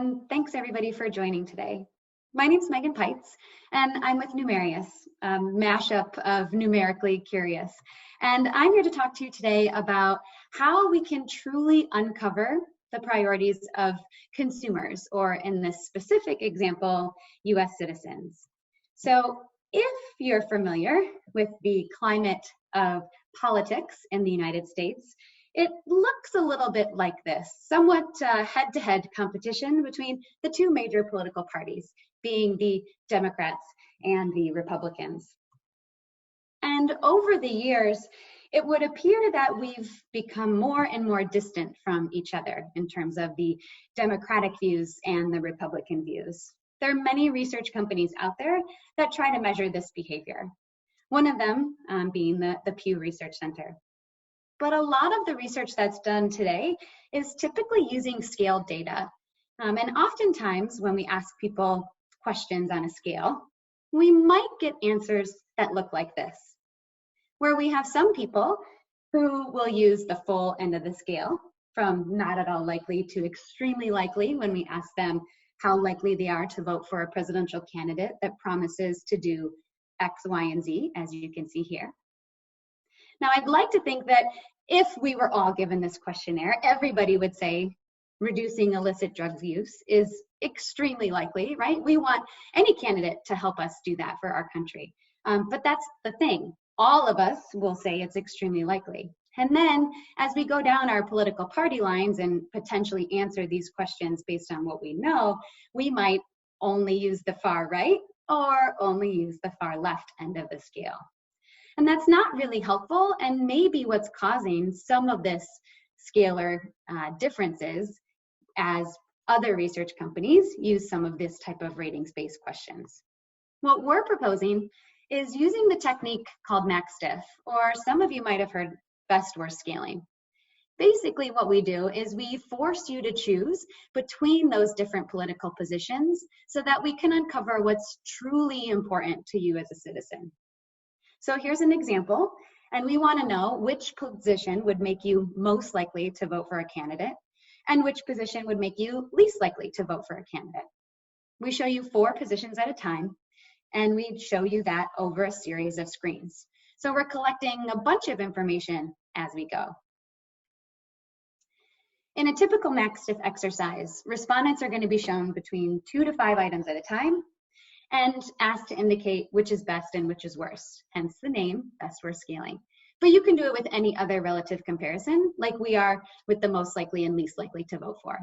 And thanks everybody for joining today. My name's Megan Peitz, and I'm with Numerious, a mashup of numerically curious. And I'm here to talk to you today about how we can truly uncover the priorities of consumers, or in this specific example, US citizens. So if you're familiar with the climate of politics in the United States, it looks a little bit like this, somewhat head-to-head competition between the two major political parties, being the Democrats and the Republicans. And over the years, it would appear that we've become more and more distant from each other in terms of the Democratic views and the Republican views. There are many research companies out there that try to measure this behavior. One of them being the Pew Research Center. But a lot of the research that's done today is typically using scaled data. And oftentimes when we ask people questions on a scale, we might get answers that look like this, where we have some people who will use the full end of the scale, from not at all likely to extremely likely, when we ask them how likely they are to vote for a presidential candidate that promises to do X, Y, and Z, as you can see here. Now, I'd like to think that if we were all given this questionnaire, everybody would say reducing illicit drugs use is extremely likely, right? We want any candidate to help us do that for our country. But that's the thing. All of us will say it's extremely likely. And then as we go down our political party lines and potentially answer these questions based on what we know, we might only use the far right or only use the far left end of the scale. And that's not really helpful, and maybe what's causing some of this scalar differences as other research companies use some of this type of ratings-based questions. What we're proposing is using the technique called MaxDiff, or some of you might have heard best-worst scaling. Basically what we do is we force you to choose between those different political positions so that we can uncover what's truly important to you as a citizen. So here's an example, and we want to know which position would make you most likely to vote for a candidate and which position would make you least likely to vote for a candidate. We show you 4 positions at a time, and we show you that over a series of screens. So we're collecting a bunch of information as we go. In a typical MaxDiff exercise, respondents are going to be shown between 2 to 5 items at a time, and asked to indicate which is best and which is worst, hence the name, best-worst scaling. But you can do it with any other relative comparison, like we are with the most likely and least likely to vote for.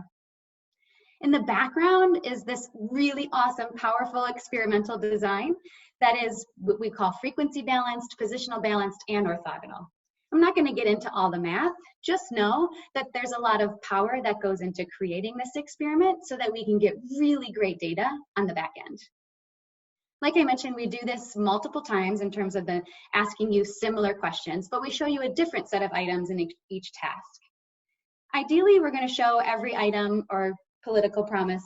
In the background is this really awesome, powerful experimental design that is what we call frequency balanced, positional balanced, and orthogonal. I'm not going to get into all the math, just know that there's a lot of power that goes into creating this experiment so that we can get really great data on the back end. Like I mentioned, we do this multiple times in terms of the asking you similar questions, but we show you a different set of items in each task. Ideally, we're going to show every item or political promise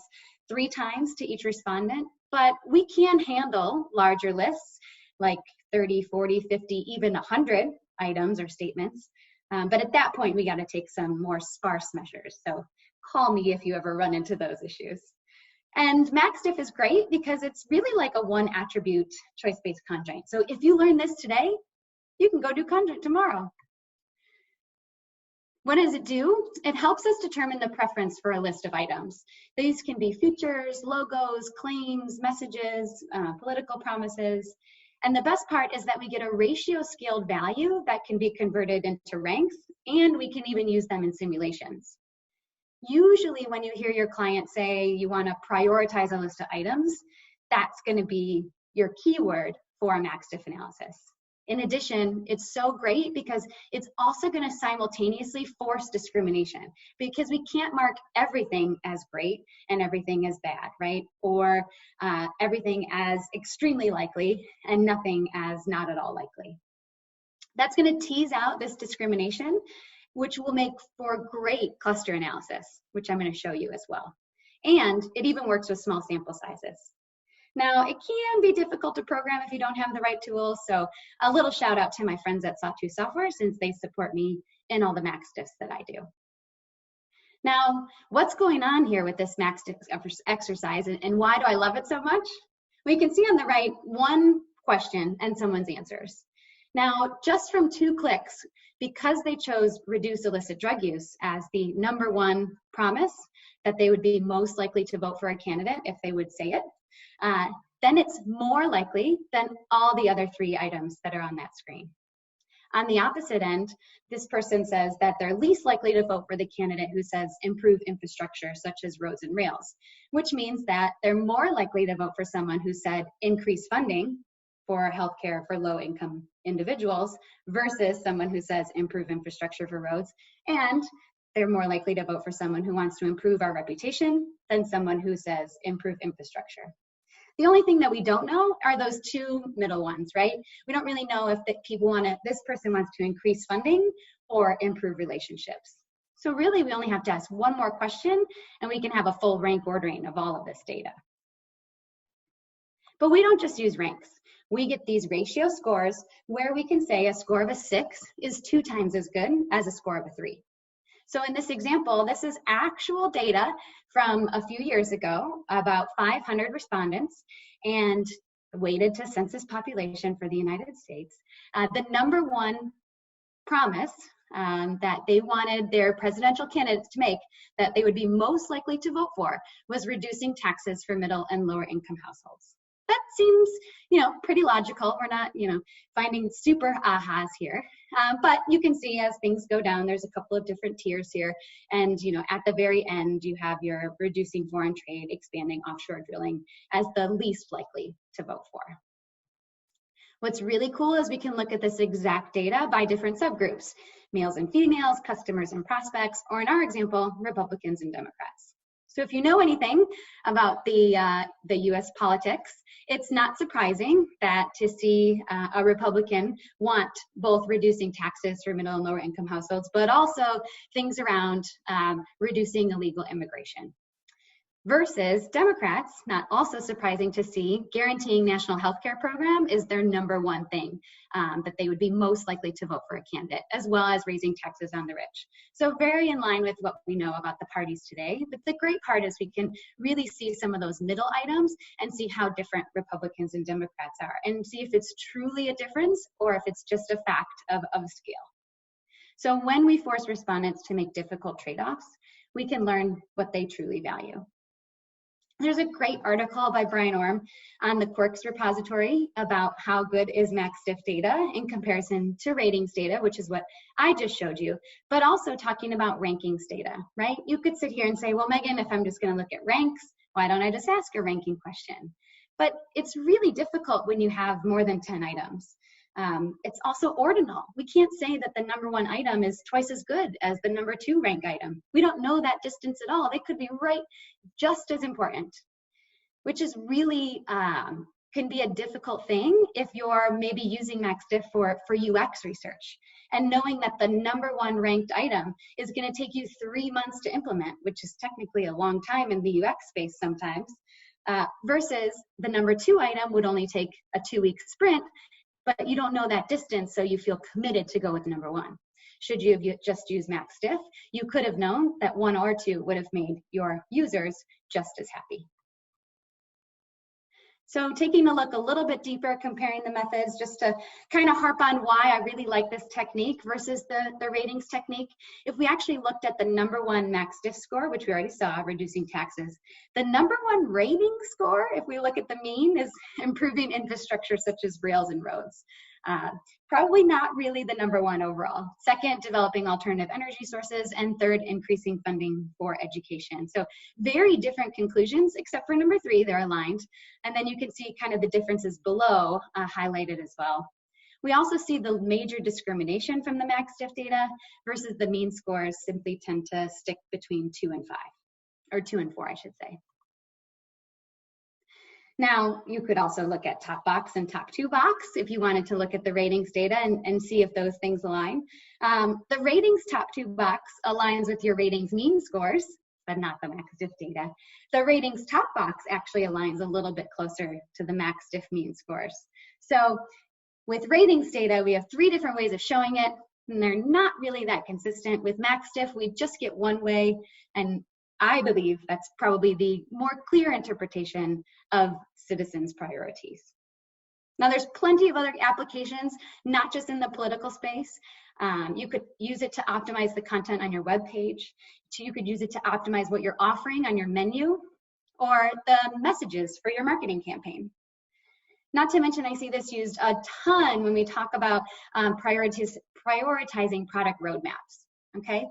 3 times to each respondent, but we can handle larger lists like 30, 40, 50, even 100 items or statements. But at that point, we got to take some more sparse measures. So call me if you ever run into those issues. And MaxDiff is great because it's really like a 1 attribute choice-based conjoint. So if you learn this today, you can go do conjoint tomorrow. What does it do? It helps us determine the preference for a list of items. These can be features, logos, claims, messages, political promises. And the best part is that we get a ratio scaled value that can be converted into ranks, and we can even use them in simulations. Usually when you hear your client say you want to prioritize a list of items, that's going to be your keyword for a MaxDiff analysis. In addition, it's so great because it's also going to simultaneously force discrimination, because we can't mark everything as great and everything as bad, right? Or everything as extremely likely and nothing as not at all likely. That's going to tease out this discrimination, which will make for great cluster analysis, which I'm going to show you as well. And it even works with small sample sizes. Now, it can be difficult to program if you don't have the right tools, so a little shout out to my friends at Sawtooth Software, since they support me in all the MaxDiffs that I do. Now, what's going on here with this MaxDiff exercise, and why do I love it so much? We can see on the right one question and someone's answers. Now, just from 2 clicks, because they chose reduce illicit drug use as the #1 promise that they would be most likely to vote for a candidate if they would say it, then it's more likely than all the other 3 items that are on that screen. On the opposite end, this person says that they're least likely to vote for the candidate who says improve infrastructure such as roads and rails, which means that they're more likely to vote for someone who said increase funding for healthcare for low-income individuals versus someone who says improve infrastructure for roads, and they're more likely to vote for someone who wants to improve our reputation than someone who says improve infrastructure. The only thing that we don't know are those 2 middle ones, right? We don't really know if this person wants to increase funding or improve relationships. So really, we only have to ask one more question and we can have a full rank ordering of all of this data. But we don't just use ranks. We get these ratio scores where we can say a score of a 6 is 2 times as good as a score of a 3. So in this example, this is actual data from a few years ago, about 500 respondents, and weighted to census population for the United States. The #1 promise that they wanted their presidential candidates to make that they would be most likely to vote for was reducing taxes for middle and lower income households. That seems, pretty logical. We're not, finding super ahas here. But you can see as things go down, there's a couple of different tiers here. And, at the very end, you have your reducing foreign trade, expanding offshore drilling as the least likely to vote for. What's really cool is we can look at this exact data by different subgroups, males and females, customers and prospects, or in our example, Republicans and Democrats. So if you know anything about the US politics, it's not surprising that to see a Republican want both reducing taxes for middle and lower income households, but also things around reducing illegal immigration. Versus Democrats, not also surprising to see, guaranteeing national health care program is their #1 thing that they would be most likely to vote for a candidate, as well as raising taxes on the rich. So very in line with what we know about the parties today. But the great part is we can really see some of those middle items and see how different Republicans and Democrats are, and see if it's truly a difference or if it's just a fact of scale. So when we force respondents to make difficult trade-offs, we can learn what they truly value. There's a great article by Brian Orm on the Quirks repository about how good is MaxDiff data in comparison to ratings data, which is what I just showed you, but also talking about rankings data, right? You could sit here and say, well, Megan, if I'm just going to look at ranks, why don't I just ask a ranking question? But it's really difficult when you have more than 10 items. It's also ordinal. We can't say that the #1 item is twice as good as the #2 rank item. We don't know that distance at all. They could be right just as important, which is really can be a difficult thing if you're maybe using MaxDiff for UX research and knowing that the #1 ranked item is going to take you 3 months to implement, which is technically a long time in the UX space sometimes, versus the #2 item would only take a 2-week sprint, but you don't know that distance, so you feel committed to go with #1. Should you have just used MaxDiff, you could have known that 1 or 2 would have made your users just as happy. So taking a look a little bit deeper, comparing the methods, just to kind of harp on why I really like this technique versus the ratings technique. If we actually looked at the #1 MaxDiff score, which we already saw, reducing taxes, the #1 rating score, if we look at the mean, is improving infrastructure such as rails and roads. Probably not really the #1 overall. Second, developing alternative energy sources, and third, increasing funding for education. So very different conclusions, except for #3, they're aligned. And then you can see kind of the differences below highlighted as well. We also see the major discrimination from the MaxDiff data versus the mean scores simply tend to stick between 2 and 5, or 2 and 4, I should say. Now, you could also look at top box and top 2 box if you wanted to look at the ratings data and see if those things align. The ratings top 2 box aligns with your ratings mean scores, but not the MaxDiff data. The ratings top box actually aligns a little bit closer to the MaxDiff mean scores. So with ratings data, we have 3 different ways of showing it. and they're not really that consistent. With MaxDiff, we just get one way, and I believe that's probably the more clear interpretation of citizens' priorities. Now, there's plenty of other applications, not just in the political space. You could use it to optimize the content on your web page. You could use it to optimize what you're offering on your menu or the messages for your marketing campaign. Not to mention, I see this used a ton when we talk about prioritizing product roadmaps, okay?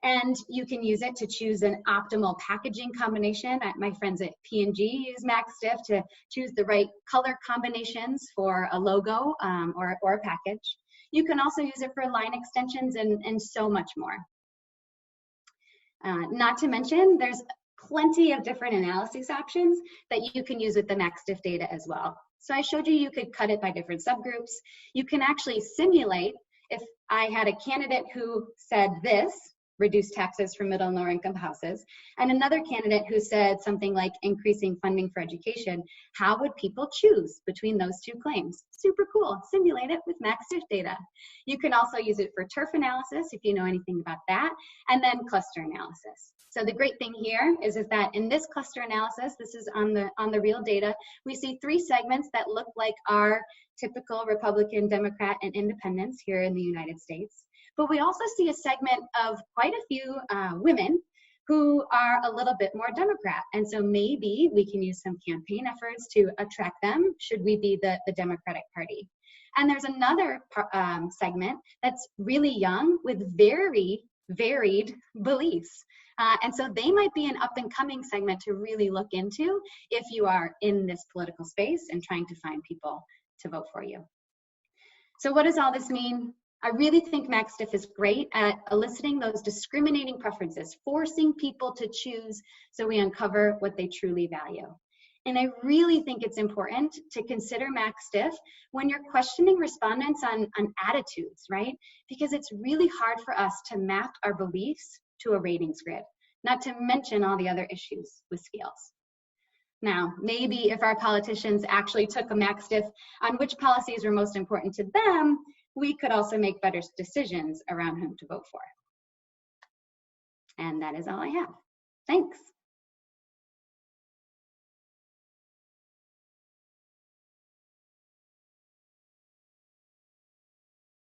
And you can use it to choose an optimal packaging combination. My friends at P&G use MaxDiff to choose the right color combinations for a logo or a package. You can also use it for line extensions and so much more. Not to mention, there's plenty of different analysis options that you can use with the MaxDiff data as well. So I showed you could cut it by different subgroups. You can actually simulate if I had a candidate who said this, reduce taxes for middle and lower income houses, and another candidate who said something like increasing funding for education, how would people choose between those two claims? Super cool. Simulate it with MaxDiff data. You can also use it for turf analysis if you know anything about that, and then cluster analysis. So the great thing here is that in this cluster analysis, this is on the real data, we see 3 segments that look like our typical Republican, Democrat, and independents here in the United States. But we also see a segment of quite a few women who are a little bit more Democrat. And so maybe we can use some campaign efforts to attract them should we be the Democratic Party. And there's another segment that's really young with very varied beliefs. And so they might be an up and coming segment to really look into if you are in this political space and trying to find people to vote for you. So what does all this mean? I really think MaxDiff is great at eliciting those discriminating preferences, forcing people to choose so we uncover what they truly value. And I really think it's important to consider MaxDiff when you're questioning respondents on attitudes, right? Because it's really hard for us to map our beliefs to a ratings grid, not to mention all the other issues with scales. Now, maybe if our politicians actually took a MaxDiff on which policies were most important to them, we could also make better decisions around whom to vote for. And that is all I have. Thanks.